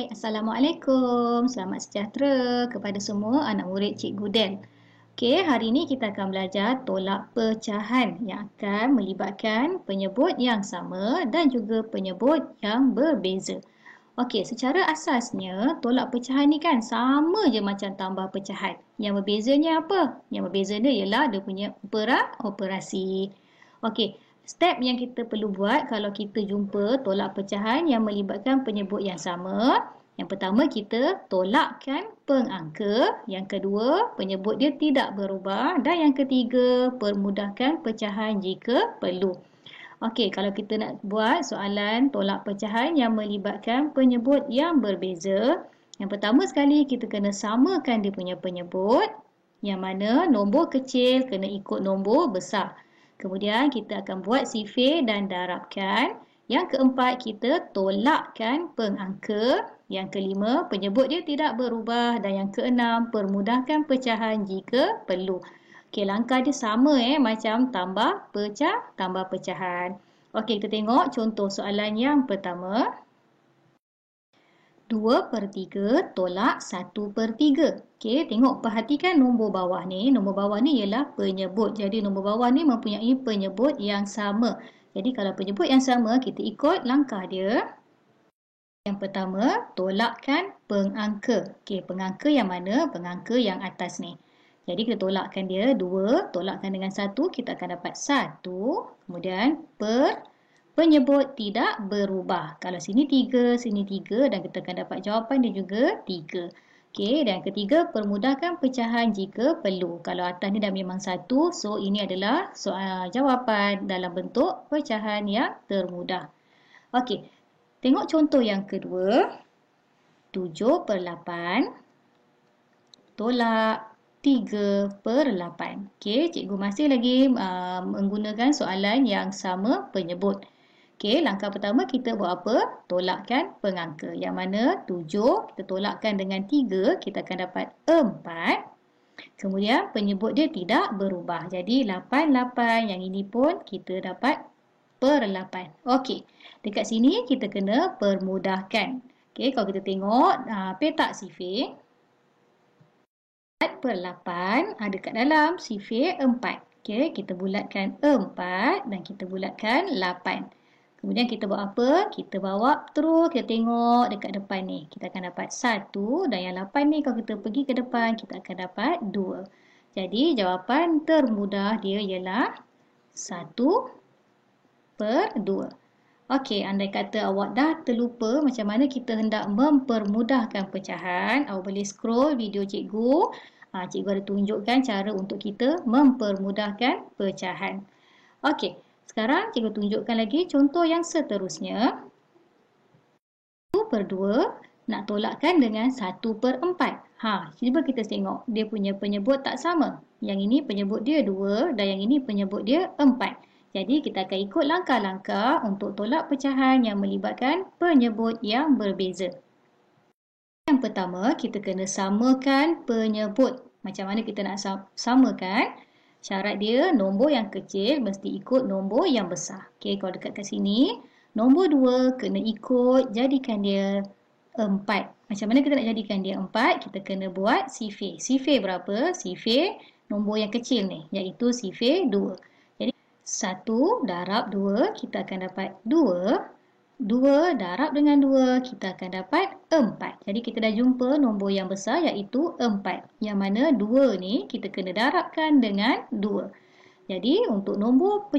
Assalamualaikum. Selamat sejahtera kepada semua anak murid Cikgu Del. Okey, hari ini kita akan belajar tolak pecahan yang akan melibatkan penyebut yang sama dan juga penyebut yang berbeza. Okey, secara asasnya tolak pecahan ni kan sama je macam tambah pecahan. Yang berbezanya apa? Yang berbeza dia ialah dia punya operasi. Okey, step yang kita perlu buat kalau kita jumpa tolak pecahan yang melibatkan penyebut yang sama. Yang pertama, kita tolakkan pengangka. Yang kedua, penyebut dia tidak berubah. Dan yang ketiga, permudahkan pecahan jika perlu. Okey, kalau kita nak buat soalan tolak pecahan yang melibatkan penyebut yang berbeza, yang pertama sekali kita kena samakan dia punya penyebut, yang mana nombor kecil kena ikut nombor besar. Kemudian kita akan buat sifir dan darabkan. Yang keempat, kita tolakkan pengangka. Yang kelima, penyebut dia tidak berubah. Dan yang keenam, permudahkan pecahan jika perlu. Okey, langkah dia sama macam tambah pecahan. Okey, kita tengok contoh soalan yang pertama. 2/3 tolak 1/3. Okey, tengok perhatikan nombor bawah ni. Nombor bawah ni ialah penyebut. Jadi nombor bawah ni mempunyai penyebut yang sama. Jadi kalau penyebut yang sama, kita ikut langkah dia. Yang pertama, tolakkan pengangka. Okey, pengangka yang mana? Pengangka yang atas ni. Jadi kita tolakkan dia 2, tolakkan dengan 1, kita akan dapat 1. Kemudian penyebut tidak berubah. Kalau sini 3, sini 3 dan kita akan dapat jawapan dia juga 3. Okey, dan ketiga, permudahkan pecahan jika perlu. Kalau atas ni dah memang 1, so ini adalah jawapan dalam bentuk pecahan yang termudah. Okey, tengok contoh yang kedua. 7/8 tolak 3/8. Okey, cikgu masih lagi menggunakan soalan yang sama penyebut. Okey, langkah pertama kita buat apa? Tolakkan pengangka. Yang mana 7 kita tolakkan dengan 3, kita akan dapat 4. Kemudian penyebut dia tidak berubah. Jadi 8/8, yang ini pun kita dapat per 8. Okey, dekat sini kita kena permudahkan. Okey, kalau kita tengok petak sifir. 4/8 ada kat dalam sifir 4. Okey, kita bulatkan 4 dan kita bulatkan 8. Kemudian kita buat apa? Kita bawa terus, kita tengok dekat depan ni. Kita akan dapat 1 dan yang 8 ni kalau kita pergi ke depan, kita akan dapat 2. Jadi jawapan termudah dia ialah 1/2. Okey, andai kata awak dah terlupa macam mana kita hendak mempermudahkan pecahan, awak boleh scroll video cikgu. Cikgu ada tunjukkan cara untuk kita mempermudahkan pecahan. Okey, sekarang cikgu tunjukkan lagi contoh yang seterusnya. 1/2 nak tolakkan dengan 1/4. Cuba kita tengok dia punya penyebut tak sama. Yang ini penyebut dia 2 dan yang ini penyebut dia 4. Jadi kita akan ikut langkah-langkah untuk tolak pecahan yang melibatkan penyebut yang berbeza. Yang pertama, kita kena samakan penyebut. Macam mana kita nak samakan? Syarat dia nombor yang kecil mesti ikut nombor yang besar. Okey, kalau dekat kat sini, nombor 2 kena ikut jadikan dia 4. Macam mana kita nak jadikan dia 4? Kita kena buat sifir. Sifir berapa? Sifir nombor yang kecil ni, iaitu sifir 2. 1 darab 2, kita akan dapat 2. 2 darab dengan 2, kita akan dapat 4. Jadi kita dah jumpa nombor yang besar iaitu 4. Yang mana 2 ni kita kena darabkan dengan 2. Jadi untuk nombor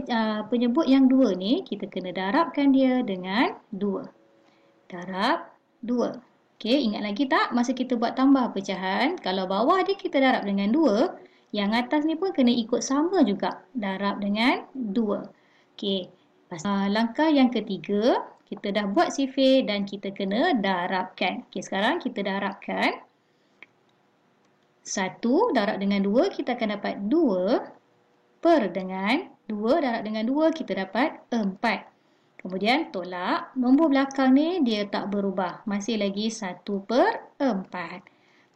penyebut yang 2 ni, kita kena darabkan dia dengan 2. Darab 2. Okey, ingat lagi tak masa kita buat tambah pecahan, kalau bawah dia kita darab dengan 2, yang atas ni pun kena ikut sama juga. Darab dengan 2. Okey. Langkah yang ketiga, kita dah buat sifir dan kita kena darabkan. Okey, sekarang kita darabkan. 1 darab dengan 2, kita akan dapat 2 per dengan 2 darab dengan 2, kita dapat 4. Kemudian tolak. Nombor belakang ni dia tak berubah. Masih lagi 1/4.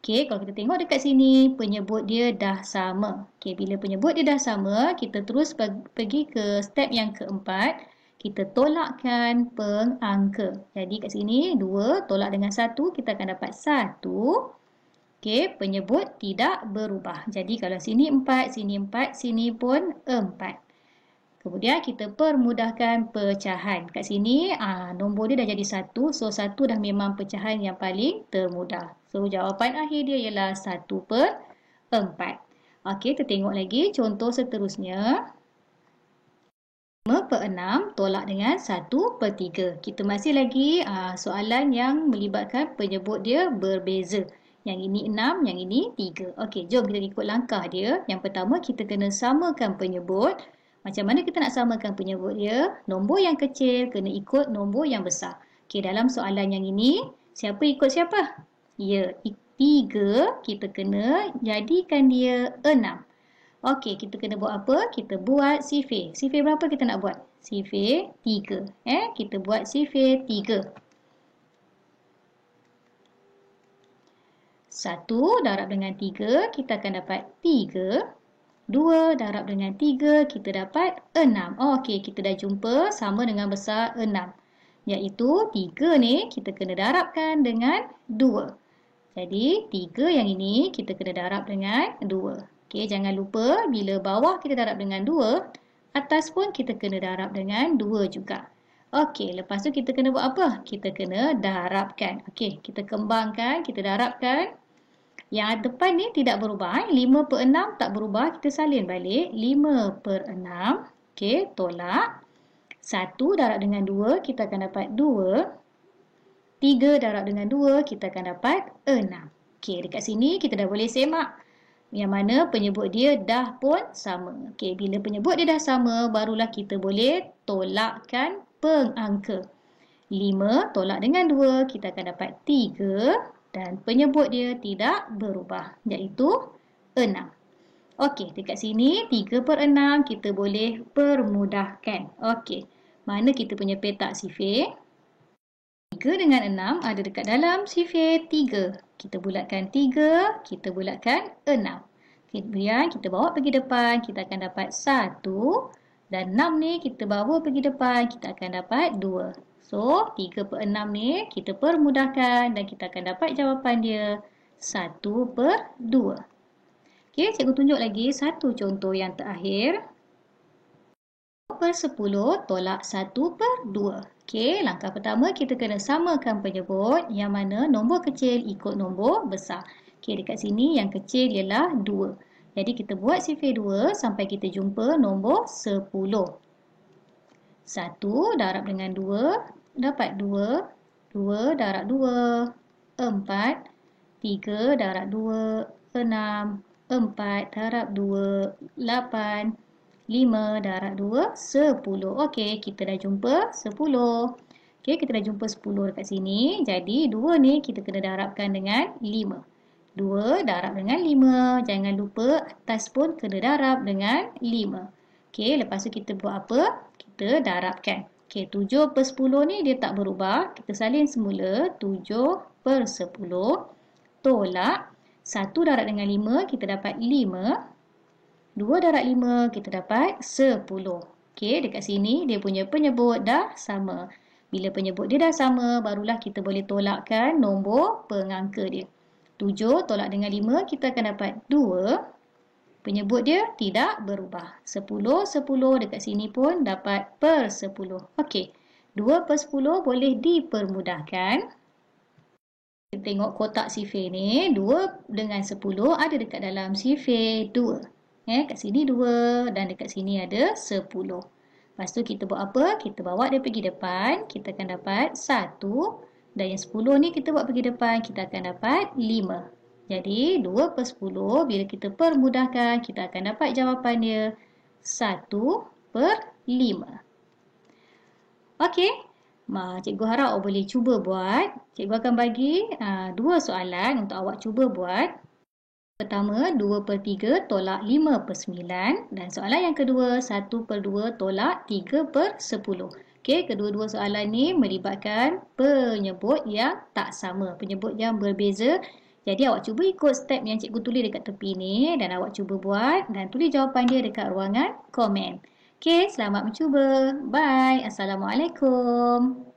Okey, kalau kita tengok dekat sini, penyebut dia dah sama. Okey, bila penyebut dia dah sama, kita terus pergi ke step yang keempat, Kita tolakkan pengangka. Jadi kat sini 2 tolak dengan 1, kita akan dapat 1. Okey, penyebut tidak berubah. Jadi kalau sini 4, sini pun 4. Kemudian kita permudahkan pecahan. Kat sini nombor dia dah jadi 1. So 1 dah memang pecahan yang paling termudah. So jawapan akhir dia ialah 1/4. Okey, kita tengok lagi contoh seterusnya. 5/6 tolak dengan 1/3. Kita masih lagi soalan yang melibatkan penyebut dia berbeza. Yang ini 6, yang ini 3. Okey, jom kita ikut langkah dia. Yang pertama, kita kena samakan penyebut. Macam mana kita nak samakan penyebut dia? Nombor yang kecil kena ikut nombor yang besar. Okey, dalam soalan yang ini, siapa ikut siapa? Ya, 3 kita kena jadikan dia 6. Okey, kita kena buat apa? Kita buat sifir. Sifir berapa kita nak buat? Sifir 3. Kita buat sifir 3. 1 darab dengan 3, kita akan dapat 3. 2 darab dengan 3, kita dapat 6. Okey, kita dah jumpa sama dengan besar 6. Iaitu 3 ni kita kena darabkan dengan 2. Jadi 3 yang ini kita kena darab dengan 2. Okey, jangan lupa bila bawah kita darab dengan 2, atas pun kita kena darab dengan 2 juga. Okey, lepas tu kita kena buat apa? Kita kena darabkan. Okey, kita kembangkan, kita darabkan. Yang depan ni tidak berubah. 5/6 tak berubah. Kita salin balik. 5/6. Okey, tolak. 1 darab dengan 2, kita akan dapat 2. 3 darab dengan 2, kita akan dapat 6. Okey, dekat sini kita dah boleh semak. Yang mana penyebut dia dah pun sama. Okey, bila penyebut dia dah sama, barulah kita boleh tolakkan pengangka. 5 tolak dengan 2, kita akan dapat 3. Dan penyebut dia tidak berubah, iaitu 6. Okey, dekat sini 3/6 kita boleh permudahkan. Okey, mana kita punya petak sifir? 3 dengan 6 ada dekat dalam sifir 3. Kita bulatkan 3, kita bulatkan 6. Kemudian kita bawa pergi depan, kita akan dapat 1. Dan 6 ni kita bawa pergi depan, kita akan dapat 2. So, 3/6 ni kita permudahkan dan kita akan dapat jawapan dia 1/2. Okey, cikgu tunjuk lagi satu contoh yang terakhir. 2/10 tolak 1/2. Okey, langkah pertama kita kena samakan penyebut yang mana nombor kecil ikut nombor besar. Okey, dekat sini yang kecil ialah 2. Jadi kita buat sifir 2 sampai kita jumpa nombor 10. 1 darab dengan 2, dapat 2. 2 darab 2, 4. 3 darab 2, 6. 4 darab 2, 8. 5 darab 2, 10. Okey, kita dah jumpa 10. Okey, kita dah jumpa 10 dekat sini. Jadi 2 ni kita kena darabkan dengan 5. 2 darab dengan 5. Jangan lupa atas pun kena darab dengan 5. Okey, lepas tu kita buat apa? Kita darabkan. Okey, 7/10 ni dia tak berubah. Kita salin semula. 7/10 tolak 1 darab dengan 5, kita dapat 5. 2 darab 5, kita dapat 10. Okey, dekat sini dia punya penyebut dah sama. Bila penyebut dia dah sama, barulah kita boleh tolakkan nombor pengangka dia. 7 tolak dengan 5, kita akan dapat 2. Penyebut dia tidak berubah. 10/10 dekat sini pun dapat per 10. Okey, 2/10 boleh dipermudahkan. Kita tengok kotak sifir ni, 2 dengan 10 ada dekat dalam sifir 2. Kat sini 2 dan dekat sini ada 10. Lepas tu kita buat apa? Kita bawa dia pergi depan, kita akan dapat 1. Dan yang 10 ni kita buat pergi depan, kita akan dapat 5. Jadi 2/10 bila kita permudahkan, kita akan dapat jawapan dia 1/5. Okey, cikgu harap awak boleh cuba buat. Cikgu akan bagi 2 soalan untuk awak cuba buat. Pertama, 2/3 tolak 5/9. Dan soalan yang kedua, 1/2 tolak 3/10. Okey, kedua-dua soalan ni melibatkan penyebut yang tak sama, penyebut yang berbeza. Jadi awak cuba ikut step yang cikgu tulis dekat tepi ni dan awak cuba buat dan tulis jawapan dia dekat ruangan komen. Okey, selamat mencuba. Bye. Assalamualaikum.